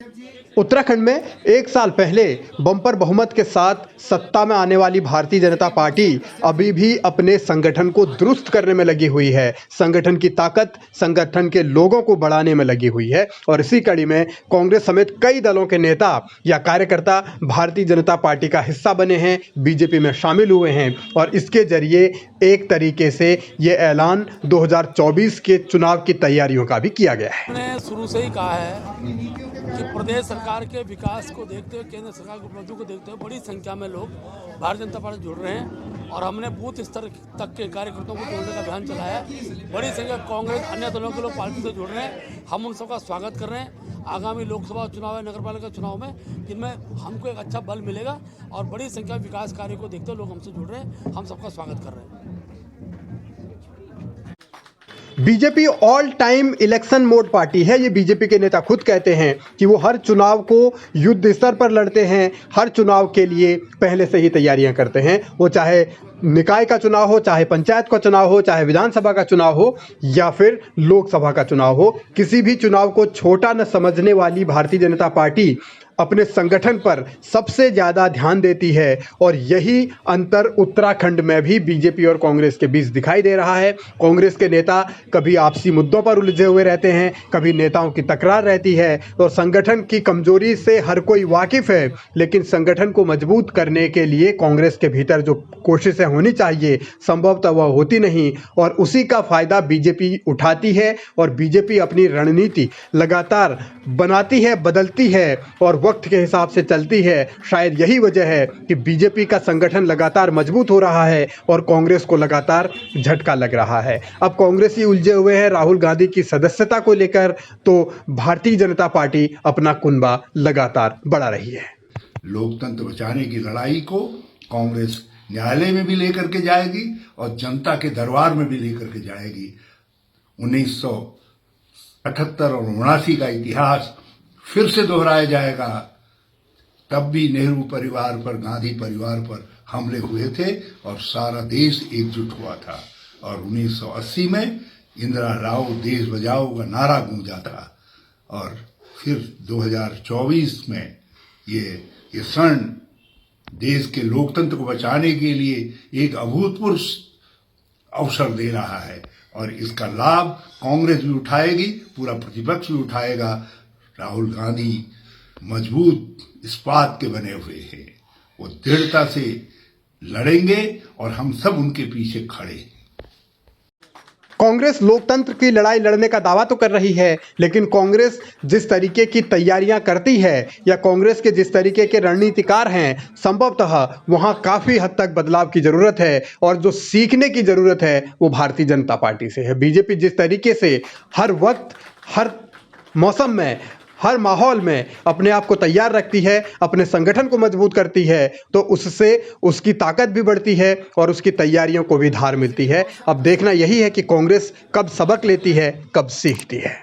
उत्तराखंड में एक साल पहले बम्पर बहुमत के साथ सत्ता में आने वाली भारतीय जनता पार्टी अभी भी अपने संगठन को दुरुस्त करने में लगी हुई है। संगठन की ताकत, संगठन के लोगों को बढ़ाने में लगी हुई है और इसी कड़ी में कांग्रेस समेत कई दलों के नेता या कार्यकर्ता भारतीय जनता पार्टी का हिस्सा बने हैं, बीजेपी में शामिल हुए हैं और इसके जरिए एक तरीके से ये ऐलान 2024 के चुनाव की तैयारियों का भी किया गया है। मैंने शुरू से ही कहा है कि प्रदेश सरकार के विकास को देखते हुए, केंद्र सरकार की उपलब्धियों को देखते हुए बड़ी संख्या में लोग भारतीय जनता पार्टी जुड़ रहे हैं और हमने बूथ स्तर तक के कार्यकर्ताओं को जोड़ने का अभियान चलाया है। बड़ी संख्या कांग्रेस अन्य दलों के लोग पार्टी से जुड़ रहे हैं। हम उन सबका स्वागत कर रहे हैं। आगामी लोकसभा चुनाव है, नगर पालिका चुनाव में, जिनमें हमको एक अच्छा बल मिलेगा और बड़ी संख्या विकास कार्य को देखते हुए लोग हमसे जुड़ रहे हैं। हम सबका स्वागत कर रहे हैं। BJP all time election mode party है। ये बीजेपी के नेता खुद कहते हैं कि वो हर चुनाव को युद्ध स्तर पर लड़ते हैं। हर चुनाव के लिए पहले से ही तैयारियां करते हैं, वो चाहे निकाय का चुनाव हो, चाहे पंचायत का चुनाव हो, चाहे विधानसभा का चुनाव हो या फिर लोकसभा का चुनाव हो। किसी भी चुनाव को छोटा न समझने वाली भारतीय जनता पार्टी अपने संगठन पर सबसे ज़्यादा ध्यान देती है और यही अंतर उत्तराखंड में भी बीजेपी और कांग्रेस के बीच दिखाई दे रहा है। कांग्रेस के नेता कभी आपसी मुद्दों पर उलझे हुए रहते हैं, कभी नेताओं की तकरार रहती है और संगठन की कमजोरी से हर कोई वाकिफ़ है, लेकिन संगठन को मजबूत करने के लिए कांग्रेस के भीतर जो कोशिशें होनी चाहिए संभवतः वह होती नहीं और उसी का फ़ायदा बीजेपी उठाती है और बीजेपी अपनी रणनीति लगातार बनाती है, बदलती है और वक्त के हिसाब से चलती है। शायद यही वजह है कि बीजेपी का संगठन लगातार मजबूत हो रहा है और कांग्रेस को लगातार झटका लग रहा है। अब कांग्रेसी उलझे हुए हैं राहुल गांधी की सदस्यता को लेकर, तो भारतीय जनता पार्टी अपना कुनबा लगातार बढ़ा रही है। लोकतंत्र बचाने की लड़ाई को कांग्रेस न्यायालय में भी लेकर के जाएगी और जनता के दरबार में भी लेकर के जाएगी। 1978 और 79 का इतिहास फिर से दोहराया जाएगा। तब भी नेहरू परिवार पर, गांधी परिवार पर हमले हुए थे और सारा देश एकजुट हुआ था और 1980 में इंदिरा राव देश बचाओ का नारा गूंजा था और फिर 2024 में ये क्षण देश के लोकतंत्र को बचाने के लिए एक अभूतपूर्व अवसर दे रहा है और इसका लाभ कांग्रेस भी उठाएगी, पूरा प्रतिपक्ष भी उठाएगा। राहुल गांधी मजबूत इस्पात के बने हुए हैं, वो दृढ़ता से लड़ेंगे और हम सब उनके पीछे खड़े हैं। कांग्रेस लोकतंत्र की लड़ाई लड़ने का दावा तो कर रही है, लेकिन कांग्रेस जिस तरीके की तैयारियां करती है या कांग्रेस के जिस तरीके के रणनीतिकार हैं, संभवतः वहां काफ़ी हद तक बदलाव की ज़रूरत है और जो सीखने की ज़रूरत है वो भारतीय जनता पार्टी से है। बीजेपी जिस तरीके से हर वक्त, हर मौसम में, हर माहौल में अपने आप को तैयार रखती है, अपने संगठन को मजबूत करती है, तो उससे उसकी ताकत भी बढ़ती है और उसकी तैयारियों को भी धार मिलती है। अब देखना यही है कि कांग्रेस कब सबक लेती है, कब सीखती है।